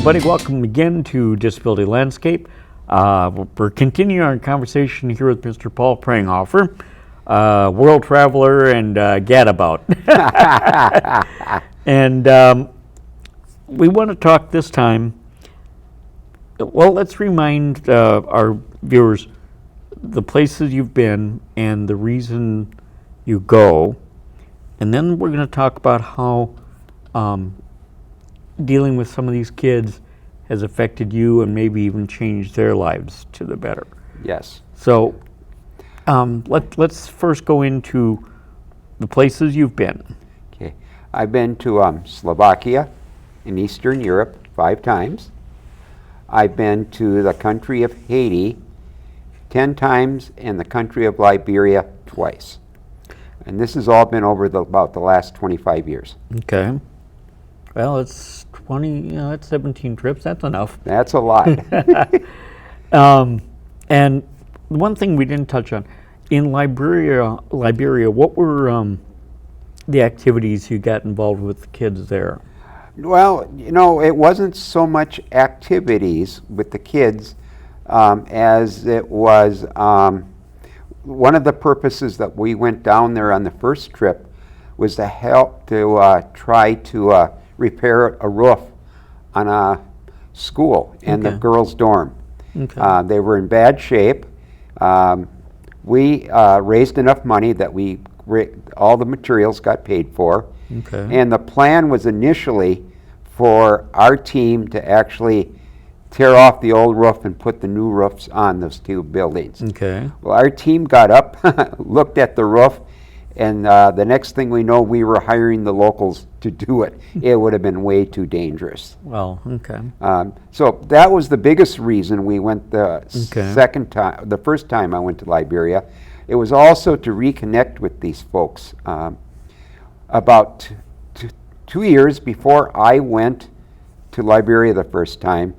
everybody. Welcome again to Disability Landscape. We're continuing our conversation here with Mr. Paul Pranghofer, world traveler and gadabout. And we want to talk this time, well, let's remind our viewers the places you've been and the reason you go. And then we're going to talk about how dealing with some of these kids has affected you and maybe even changed their lives to the better. Yes. So let's first go into the places you've been. Okay. I've been to Slovakia in Eastern Europe 5 times. I've been to the country of Haiti 10 times and the country of Liberia twice. And this has all been over about the last 25 years. Okay. Well, it's 20, that's 17 trips. That's enough. That's a lot. And one thing we didn't touch on, in Liberia, what were the activities you got involved with the kids there? Well, you know, it wasn't so much activities with the kids as it was one of the purposes that we went down there on the first trip was to help to try to repair a roof on a school in the girls' dorm. Okay. They were in bad shape. We raised enough money that all the materials got paid for. Okay. And the plan was initially for our team to actually tear off the old roof and put the new roofs on those 2 buildings. Okay. Well, our team got up, looked at the roof, and the next thing we know, we were hiring the locals to do it. It would have been way too dangerous. Well, okay. So that was the biggest reason we went the Okay. the first time I went to Liberia. It was also to reconnect with these folks. About 2 years before I went to Liberia the first time,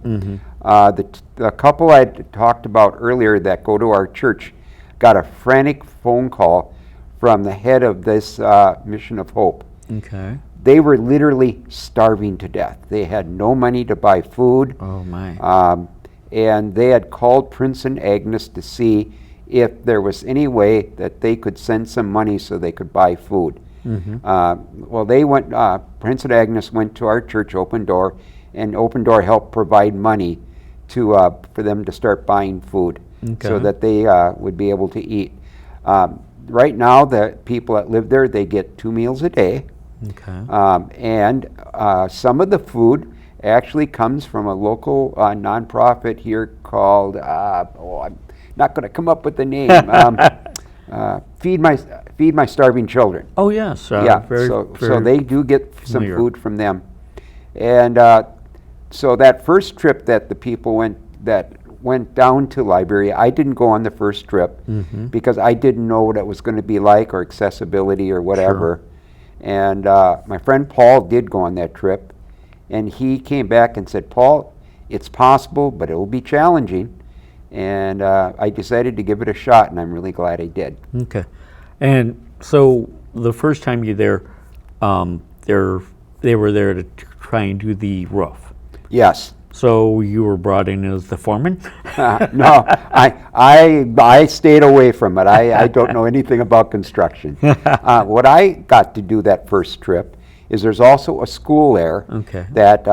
the couple I talked about earlier that go to our church got a frantic phone call from the head of this Mission of Hope. Okay. They were literally starving to death. They had no money to buy food. Oh my. And they had called Prince and Agnes to see if there was any way that they could send some money so they could buy food. Well, they went. Prince and Agnes went to our church, Open Door, and Open Door helped provide money to for them to start buying food, so that they would be able to eat. Right now, the people that live there, they get 2 meals a day. Okay. And some of the food actually comes from a local nonprofit here called, I'm not going to come up with the name, Feed My Starving Children. Oh yes. Yeah, Very, so they do get some familiar. food from them. And so that first trip that the people went down to Liberia, I didn't go on the first trip because I didn't know what it was going to be like or accessibility or whatever. Sure. And my friend Paul did go on that trip, and he came back and said, Paul, it's possible, but it will be challenging. And I decided to give it a shot, and I'm really glad I did. Okay. And so the first time you there, they were there to try and do the roof. Yes. So you were brought in as the foreman? No, I stayed away from it. I don't know anything about construction. What I got to do that first trip is there's also a school there that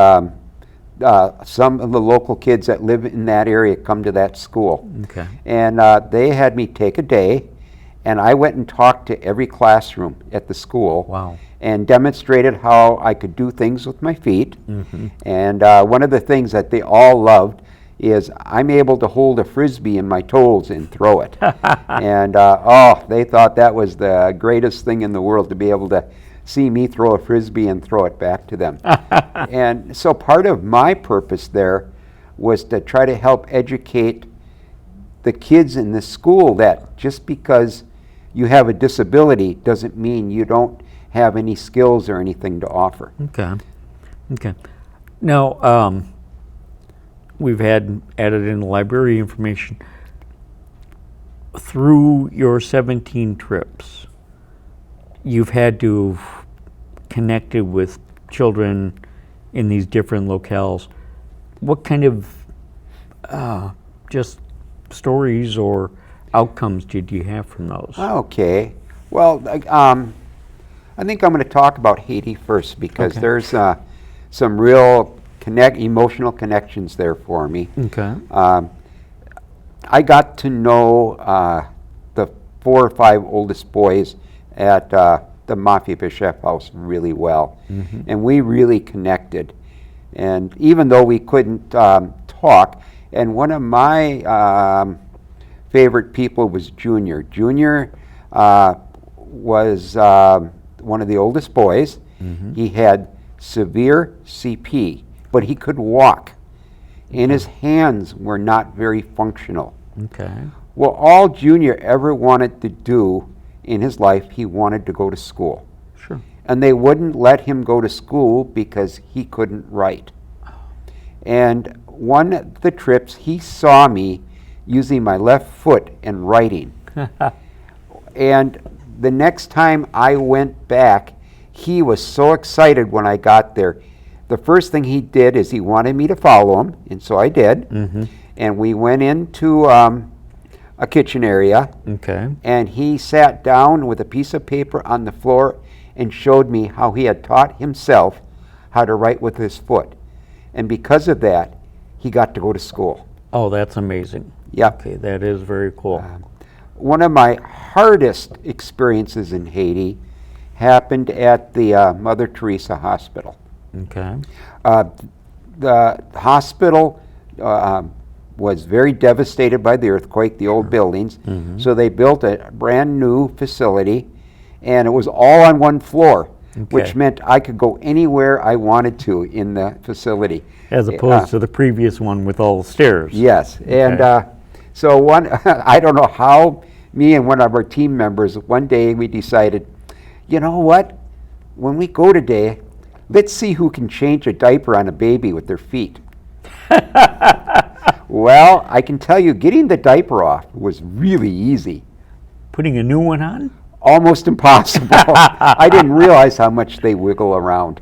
some of the local kids that live in that area come to that school. Okay. And they had me take a day, and I went and talked to every classroom at the school. Wow. And demonstrated how I could do things with my feet. And one of the things that they all loved is I'm able to hold a Frisbee in my toes and throw it. And they thought that was the greatest thing in the world, to be able to see me throw a Frisbee and throw it back to them. And so part of my purpose there was to try to help educate the kids in the school that just because you have a disability doesn't mean you don't have any skills or anything to offer. Okay. Okay. Now, we've had added in the library information. Through your 17 trips, you've had to have connected with children in these different locales. what kind of just stories or outcomes did you have from those? Okay. Well, I think I'm going to talk about Haiti first because Okay. there's some real emotional connections there for me. Okay. I got to know the 4 or 5 oldest boys at the Mafia Chef House really well, and we really connected. And even though we couldn't talk, and one of my favorite people was Junior. Junior was one of the oldest boys. He had severe CP, but he could walk, and his hands were not very functional. Okay. Well, all Junior ever wanted to do in his life, he wanted to go to school. Sure. And they wouldn't let him go to school because he couldn't write. And one of the trips, he saw me using my left foot and writing. And the next time I went back, he was so excited when I got there. The first thing he did is he wanted me to follow him, and so I did. And we went into a kitchen area, Okay. and he sat down with a piece of paper on the floor and showed me how he had taught himself how to write with his foot. And because of that, he got to go to school. Oh, that's amazing. Yep. Okay, that is very cool. One of my hardest experiences in Haiti happened at the Mother Teresa Hospital. Okay. The hospital was very devastated by the earthquake, the old buildings, so they built a brand new facility, and it was all on one floor, which meant I could go anywhere I wanted to in the facility. As opposed to the previous one with all the stairs. Yes, and Okay. so one, I don't know how, me and one of our team members, one day we decided, you know what, when we go today, let's see who can change a diaper on a baby with their feet. Well, I can tell you, getting the diaper off was really easy. Putting a new one on? Almost impossible. I didn't realize how much they wiggle around.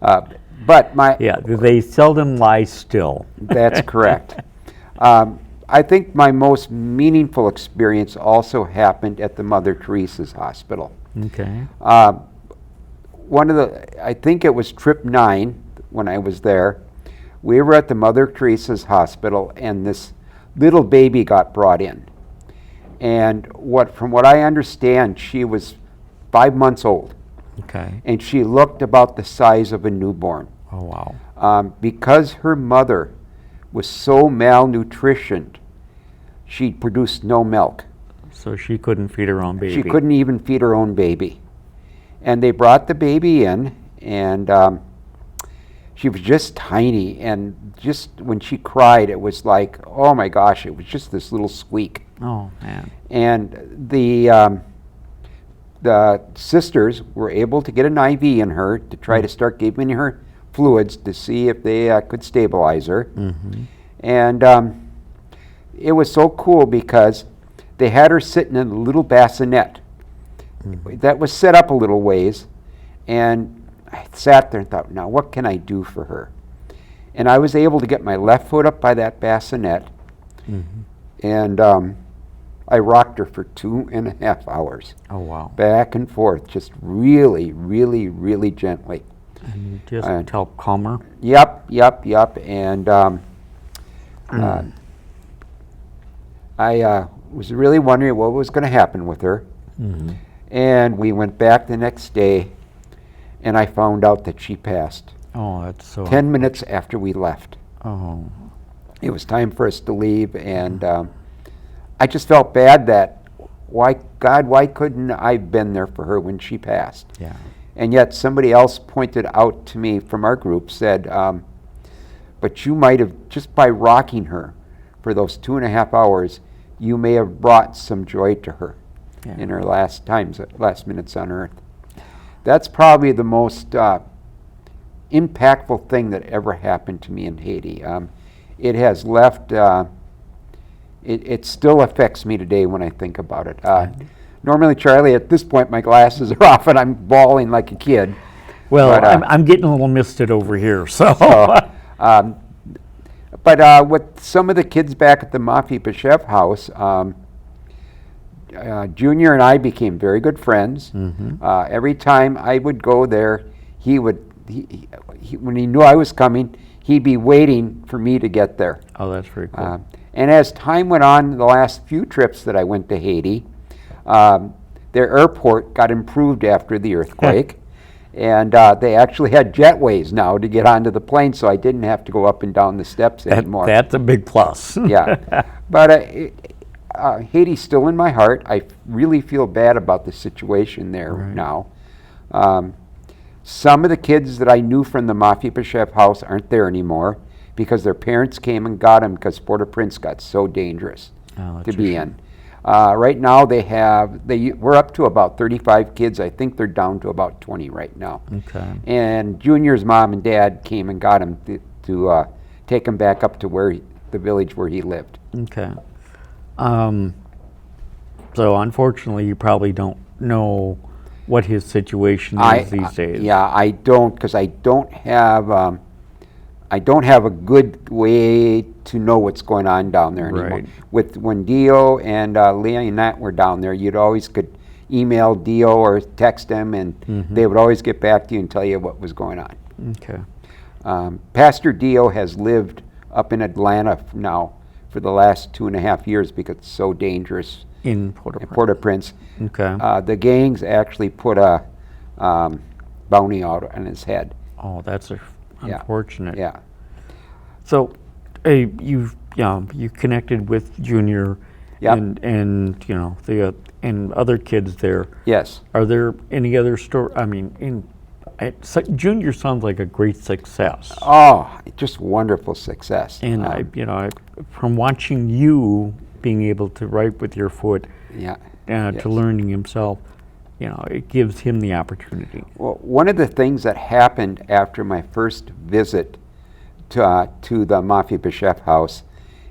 But Yeah, they seldom lie still. that's correct. I think my most meaningful experience also happened at the Mother Teresa's Hospital. Okay. I think it was trip 9 when I was there. We were at the Mother Teresa's Hospital, and this little baby got brought in. And from what I understand, she was 5 months old, Okay. and she looked about the size of a newborn. Oh, wow. Because her mother was so malnutritioned, she produced no milk. So she couldn't feed her own baby. She couldn't even feed her own baby. And they brought the baby in, and she was just tiny, and just when she cried, it was like, oh my gosh, it was just this little squeak. Oh, man. And the sisters were able to get an IV in her to try to start giving her fluids to see if they could stabilize her. And it was so cool because they had her sitting in a little bassinet that was set up a little ways, and I sat there and thought, now what can I do for her? And I was able to get my left foot up by that bassinet, and I rocked her for 2.5 hours. Oh, wow. Back and forth, just really, really, really gently. And just to help calm her? Yep. And I was really wondering what was going to happen with her. And we went back the next day, and I found out that she passed Oh, that's so... 10 minutes after we left. Oh, It was time for us to leave, and I just felt bad that, why couldn't I have been there for her when she passed? yeah. And yet somebody else pointed out to me from our group, said, but you might have, just by rocking her for those 2.5 hours, you may have brought some joy to her in her last minutes on earth. That's probably the most impactful thing that ever happened to me in Haiti. It has left, it still affects me today when I think about it. Normally, Charlie, at this point, my glasses are off and I'm bawling like a kid. Well, But, I'm getting a little misted over here, so... But with some of the kids back at the Mafi B'Shev house, Junior and I became very good friends. Every time I would go there, when he knew I was coming, he'd be waiting for me to get there. Oh, that's very cool. And as time went on, the last few trips that I went to Haiti, their airport got improved after the earthquake. And they actually had jetways now to get onto the plane, so I didn't have to go up and down the steps anymore. That's a big plus. Yeah. But Haiti's still in my heart. I really feel bad about the situation there now. Some of the kids that I knew from the Mafi B'Shev house aren't there anymore because their parents came and got them because Port-au-Prince got so dangerous to be in. Right now we're up to about 35 kids. I think they're down to about 20 right now. Okay. And Junior's mom and dad came and got him to take him back up to the village where he lived. Okay. So unfortunately, you probably don't know what his situation is these days. Yeah, I don't, because I don't have a good way to know what's going on down there anymore. Right. When Dio and Leonette were down there, you'd always could email Dio or text them, and they would always get back to you and tell you what was going on. Okay. Pastor Dio has lived up in Atlanta now for the last 2.5 years because it's so dangerous In Port-au-Prince. Port-au-Prince. Okay. The gangs actually put a bounty out on his head. Oh, that's unfortunate. Yeah. So, you connected with Junior, Yep. and and other kids there. Yes. Are there any other story? I mean, Junior sounds like a great success. Oh, just wonderful success. And from watching you being able to write with your foot, to learning himself, it gives him the opportunity. Well, one of the things that happened after my first visit to the Mafi B'Shev house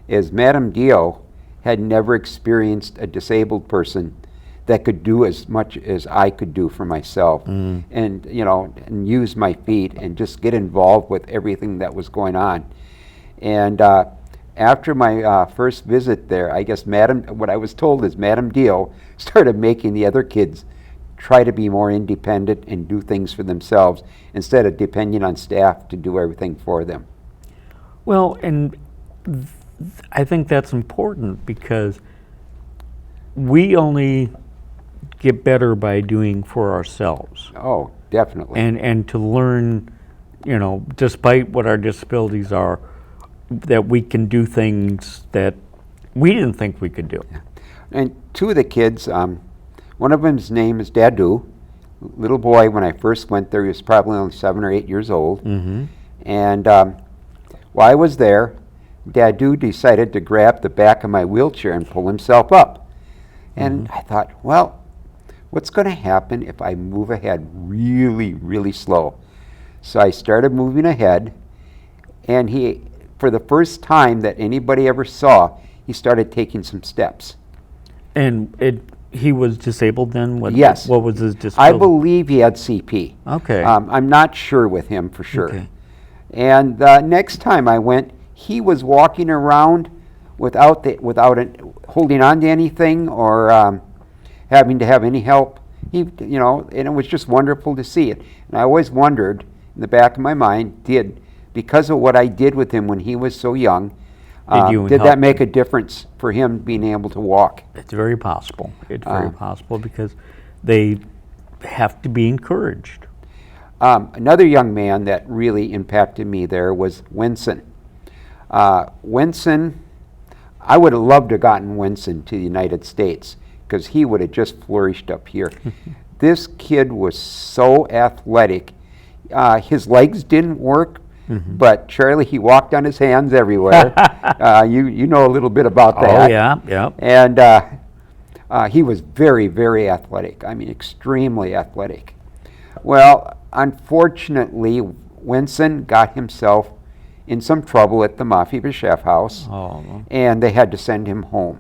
is Madame Dio had never experienced a disabled person that could do as much as I could do for myself, and use my feet and just get involved with everything that was going on. And after my first visit there, I guess what I was told is Madame Dio started making the other kids try to be more independent and do things for themselves instead of depending on staff to do everything for them. Well, and I think that's important because we only get better by doing for ourselves. Oh, definitely. And to learn, despite what our disabilities are, that we can do things that we didn't think we could do. Yeah. And two of the kids, one of them's name is Dadu. Little boy, when I first went there, he was probably only 7 or 8 years old. And while I was there, Dadu decided to grab the back of my wheelchair and pull himself up. And I thought, well, what's going to happen if I move ahead really, really slow? So I started moving ahead, and he, for the first time that anybody ever saw, he started taking some steps. And he was disabled then? Yes. What was his disability? I believe he had CP. Okay. I'm not sure with him for sure. Okay. And the next time I went, he was walking around without holding on to anything or having to have any help. And it was just wonderful to see it. And I always wondered in the back of my mind, because of what I did with him when he was so young, did that make a difference for him being able to walk? It's very possible. It's very possible because they have to be encouraged. Another young man that really impacted me there was Winston. Winston, I would have loved to have gotten Winston to the United States because he would have just flourished up here. This kid was so athletic. His legs didn't work, but Charlie, he walked on his hands everywhere. You know a little bit about that. Oh, yeah. And he was very, very athletic. I mean, extremely athletic. Well, unfortunately, Winston got himself in some trouble at the Mafi B'Shev house, and they had to send him home.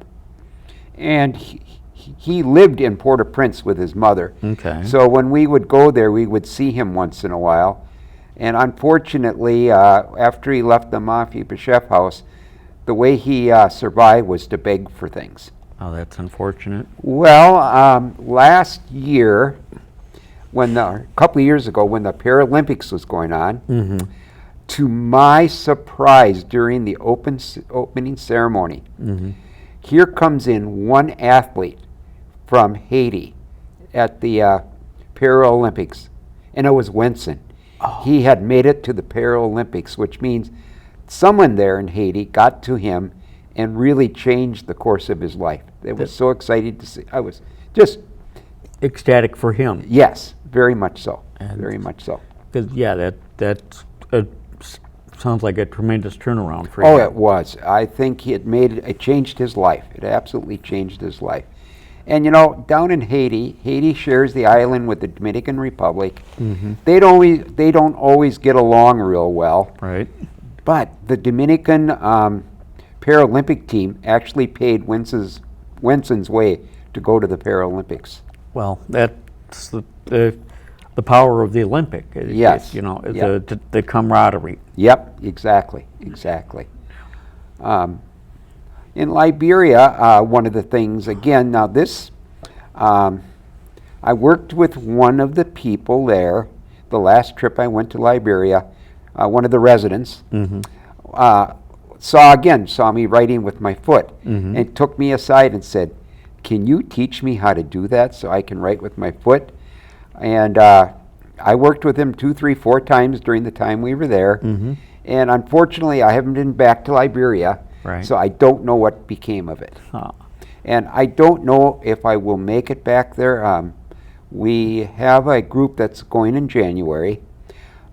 And he lived in Port-au-Prince with his mother. Okay. So when we would go there, we would see him once in a while. And unfortunately, after he left the Mafia Chef house, the way he survived was to beg for things. Oh, that's unfortunate. Well, last year, a couple of years ago, when the Paralympics was going on, to my surprise, during the opening ceremony, here comes in one athlete from Haiti at the Paralympics, and it was Winston. Oh. He had made it to the Paralympics, which means someone there in Haiti got to him and really changed the course of his life. They were so excited to see. I was just ecstatic for him. Yes, very much so. And very much so. Because that sounds like a tremendous turnaround for Oh, him. it was. I think it changed his life. It absolutely changed his life. And down in Haiti shares the island with the Dominican Republic. They don't always get along real well. Right. But the Dominican Paralympic team actually paid Winston's way to go to the Paralympics. Well, that's the power of the Olympic. Yes. The camaraderie. Yep, exactly. In Liberia, one of the things, again, now this, I worked with one of the people there, the last trip I went to Liberia, one of the residents, saw me writing with my foot, and took me aside and said, "Can you teach me how to do that so I can write with my foot?" And I worked with him 2, 3, 4 times during the time we were there, and unfortunately I haven't been back to Liberia. Right. So I don't know what became of it. Oh. And I don't know if I will make it back there. We have a group that's going in January.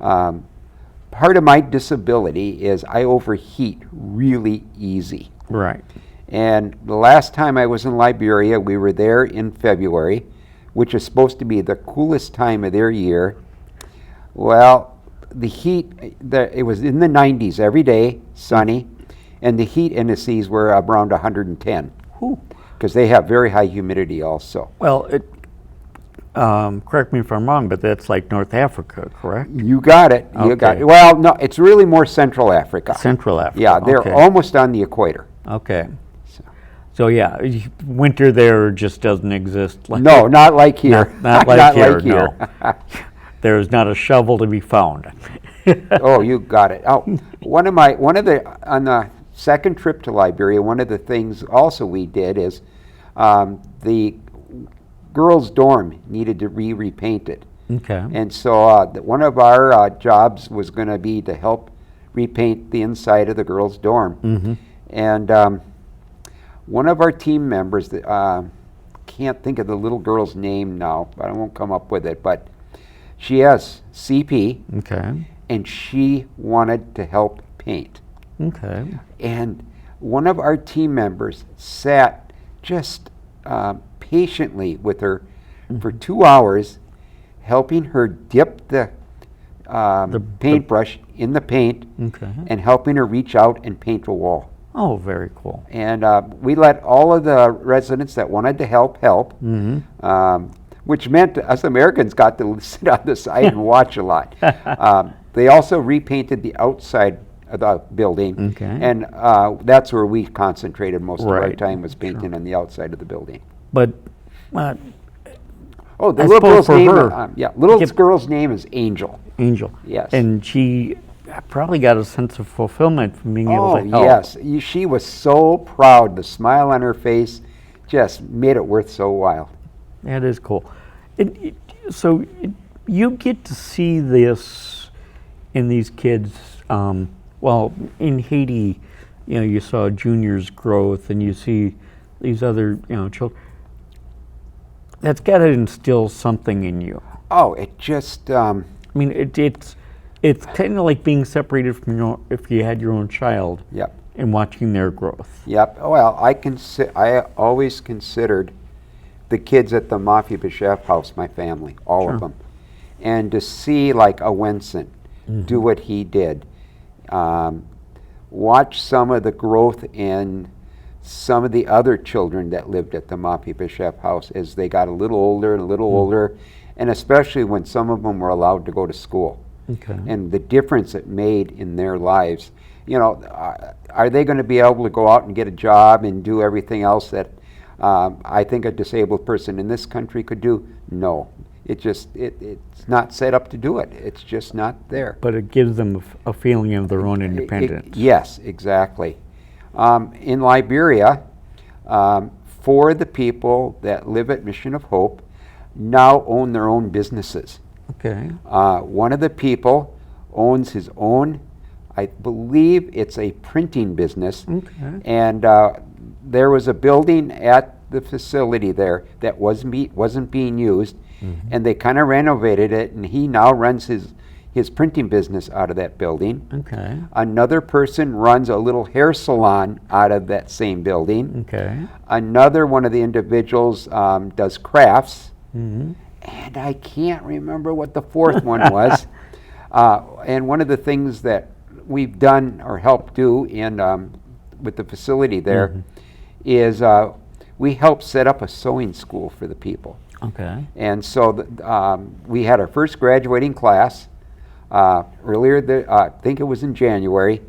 Part of my disability is I overheat really easy. Right. And the last time I was in Liberia, we were there in February, which is supposed to be the coolest time of their year. Well, the heat, it was in the 90s every day, sunny. And the heat indices were around 110, because they have very high humidity also. Well, correct me if I'm wrong, but that's like North Africa, correct? You got it. You got Okay. it. Well, no, it's really more Central Africa. Central Africa. Yeah, they're okay. almost on the equator. Okay. So yeah, winter there just doesn't exist. No, not like here. Not like here. No. There's not a shovel to be found. Oh, you got it. Oh, on the second trip to Liberia, one of the things also we did is the girls' dorm needed to be repainted. Okay. And so one of our jobs was going to be to help repaint the inside of the girls' dorm. And one of our team members, can't think of the little girl's name now, but I won't come up with it, but she has CP, Okay. and she wanted to help paint. Okay. And one of our team members sat just patiently with her for 2 hours, helping her dip the paintbrush in the paint, Okay. and helping her reach out and paint a wall. Oh, very cool. And we let all of the residents that wanted to help, which meant us Americans got to sit on the side and watch a lot. They also repainted the outside of the building, Okay. and that's where we concentrated most of our Right. time, was painting on the outside of the building. But Oh, the I little suppose girl's for name, her- Yep. girl's name is Angel. Angel. Yes. And she probably got a sense of fulfillment from being able Oh, to help. yes. She was so proud. The smile on her face just made it worth so while. That is cool. So you get to see this in these kids. Well, in Haiti, you saw Junior's growth, and you see these other, children. That's got to instill something in you. Oh, it just, I mean, it's kind of like being separated from if you had your own child. Yep. And watching their growth. Yep. Well, I always considered the kids at the Mafia Chef house my family, all of them. And to see like a Winston do what he did, watch some of the growth in some of the other children that lived at the Mafia Chef house as they got a little older and a little older, and especially when some of them were allowed to go to school. Okay. and the difference it made in their lives. You know, are they going to be able to go out and get a job and do everything else that I think a disabled person in this country could do? No. It's not set up to do it. It's just not there. But it gives them a feeling of their own independence. Yes, exactly. In Liberia, 4 of the people that live at Mission of Hope now own their own businesses. Okay. One of the people owns his own, I believe it's a printing business. Okay. And there was a building at the facility there that wasn't being used, and they kind of renovated it, and he now runs his printing business out of that building. Okay. Another person runs a little hair salon out of that same building. Okay. Another one of the individuals does crafts, Mm-hmm. and I can't remember what the 4th one was. And one of the things that we've done or helped do in with the facility there is we helped set up a sewing school for the people. Okay. And so we had our first graduating class earlier, I think it was in January.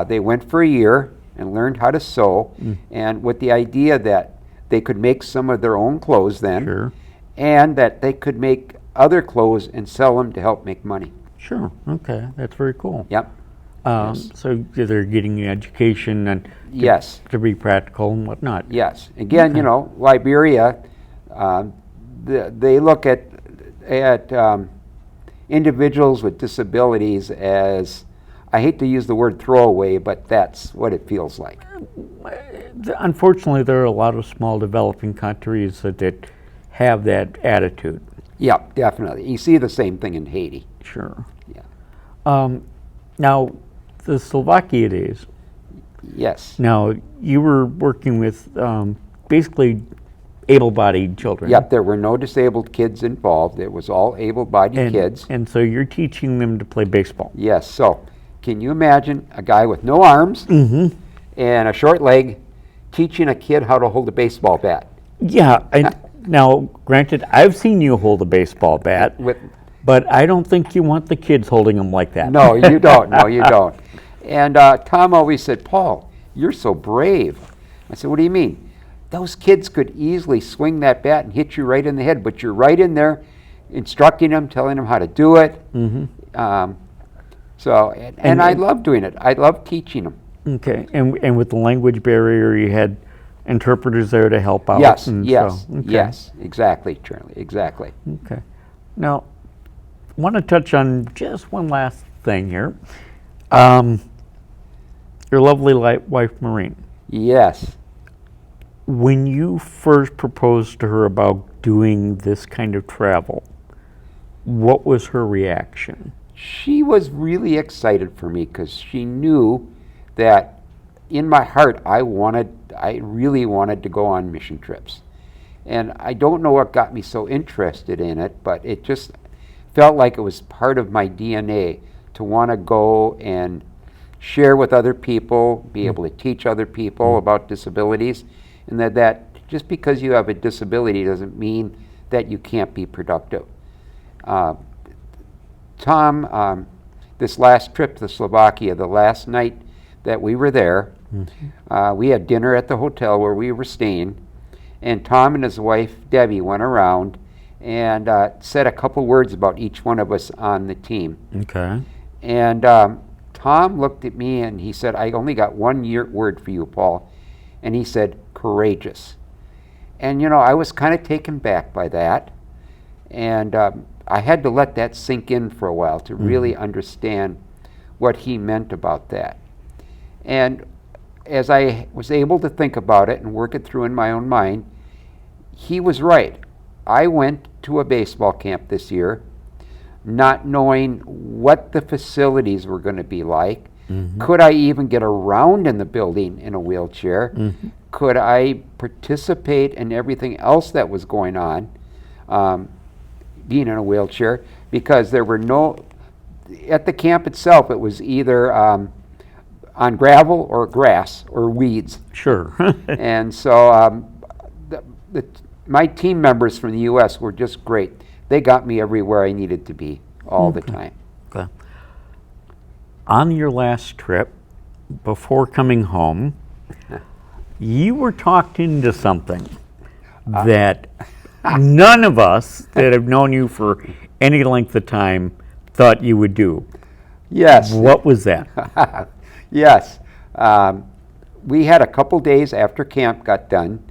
They went for a year and learned how to sew, and with the idea that they could make some of their own clothes then, Sure. and that they could make other clothes and sell them to help make money. Sure. Okay. That's very cool. Yep. Yes. So they're getting education and Yes. to be practical and whatnot. Yes. Again, you know, Liberia, they look at individuals with disabilities as, I hate to use the word throwaway, but that's what it feels like. Unfortunately, there are a lot of small developing countries that have that attitude. Yep, definitely. You see the same thing in Haiti. Sure. Yeah. Now, the Slovakia days. Yes. Now, you were working with basically able-bodied children. Yep, there were no disabled kids involved. It was all able-bodied kids. And so you're teaching them to play baseball. Yes, so can you imagine a guy with no arms and a short leg teaching a kid how to hold a baseball bat? Yeah. Now, granted, I've seen you hold a baseball bat, but I don't think you want the kids holding them like that. No, you don't. No, you don't. And Tom always said, Paul, you're so brave. I said, what do you mean? Those kids could easily swing that bat and hit you right in the head, but you're right in there instructing them, telling them how to do it. And I love doing it. I love teaching them. Okay. And with the language barrier, you had interpreters there to help out? Yes, and yes, so, okay. yes, exactly, Charlie, exactly. Okay. Now, I want to touch on just one last thing here. Your lovely wife, Maureen. Yes. When you first proposed to her about doing this kind of travel, what was her reaction? She was really excited for me because she knew that in my heart I really wanted to go on mission trips. And I don't know what got me so interested in it, but it just felt like it was part of my DNA to want to go and share with other people, be able to teach other people about disabilities, and that just because you have a disability doesn't mean that you can't be productive. Tom, this last trip to Slovakia, the last night that we were there, we had dinner at the hotel where we were staying, and Tom and his wife Debbie went around and said a couple words about each one of us on the team. Okay. And Tom looked at me and he said, I only got one word for you, Paul. And he said, courageous. And you know, I was kind of taken back by that. And I had to let that sink in for a while to really understand what he meant about that. And as I was able to think about it and work it through in my own mind, he was right. I went to a baseball camp this year not knowing what the facilities were going to be like. Could I even get around in the building in a wheelchair? Could I participate in everything else that was going on, being in a wheelchair? Because there were at the camp itself, it was either on gravel or grass or weeds. Sure. And so my team members from the U.S. were just great. They got me everywhere I needed to be all the time. Okay. On your last trip, before coming home, you were talked into something that none of us that have known you for any length of time thought you would do. Yes. What was that? Yes. We had a couple days after camp got done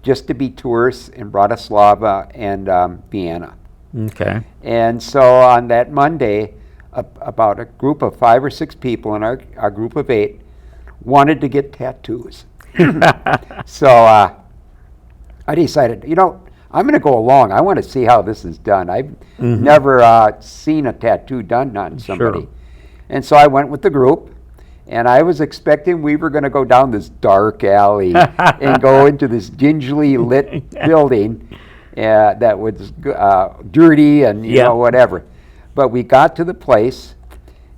just to be tourists in Bratislava and Vienna. Okay. And so on that Monday, about a group of 5 or 6 people in our group of 8 wanted to get tattoos. So I decided, I'm going to go along. I want to see how this is done. I've never seen a tattoo done on somebody. Sure. And so I went with the group, and I was expecting we were going to go down this dark alley and go into this dingily lit building that was dirty and whatever. But we got to the place,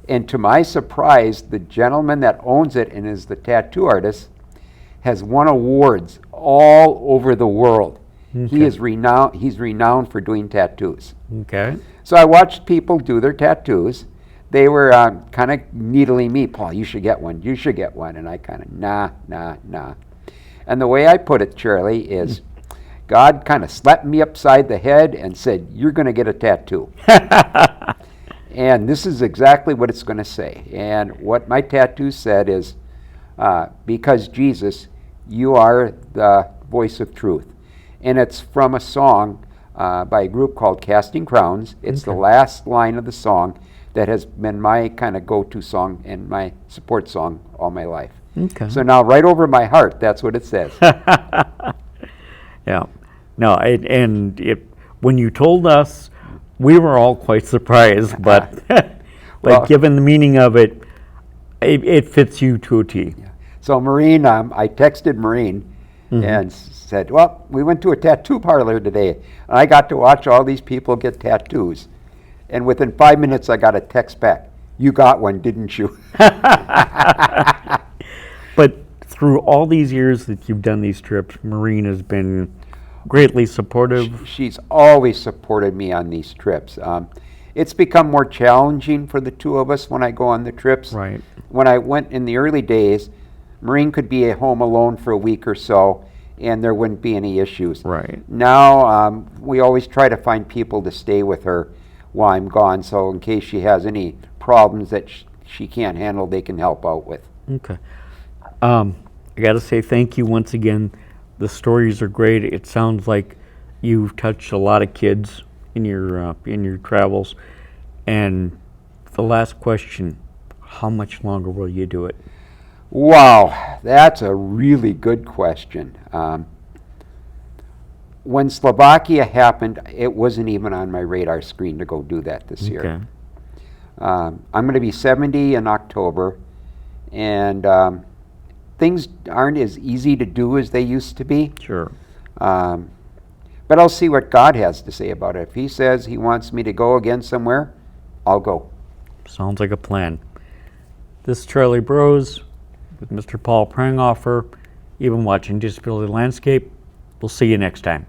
and to my surprise, the gentleman that owns it and is the tattoo artist has won awards all over the world. Okay. He is renowned. He's renowned for doing tattoos. Okay. So I watched people do their tattoos. They were kind of needling me, Paul, you should get one. You should get one. And I kind of, nah. And the way I put it, Charlie, is God kind of slapped me upside the head and said, you're going to get a tattoo. And this is exactly what it's going to say. And what my tattoo said is, because Jesus, you are the voice of truth. And it's from a song by a group called Casting Crowns. It's the last line of the song that has been my kind of go-to song and my support song all my life. Okay. So now right over my heart, that's what it says. Yeah. No, when you told us, we were all quite surprised, but Well, given the meaning of it, it fits you to a T. So Maureen, I texted Maureen and said, well, we went to a tattoo parlor today, and I got to watch all these people get tattoos. And within 5 minutes, I got a text back. You got one, didn't you? But through all these years that you've done these trips, Maureen has been greatly supportive. She's always supported me on these trips. It's become more challenging for the two of us when I go on the trips. Right. When I went in the early days, Maureen could be at home alone for a week or so, and there wouldn't be any issues. Right. Now, we always try to find people to stay with her while I'm gone, so in case she has any problems that she can't handle, they can help out with. Okay. I got to say thank you once again. The stories are great. It sounds like you've touched a lot of kids in your travels. And the last question, how much longer will you do it? Wow, that's a really good question. When Slovakia happened, it wasn't even on my radar screen to go do that this year. Okay. I'm going to be 70 in October, and things aren't as easy to do as they used to be. Sure. But I'll see what God has to say about it. If He says He wants me to go again somewhere, I'll go. Sounds like a plan. This is Charlie Bros with Mr. Paul Pranghofer. You've been watching Disability Landscape. We'll see you next time.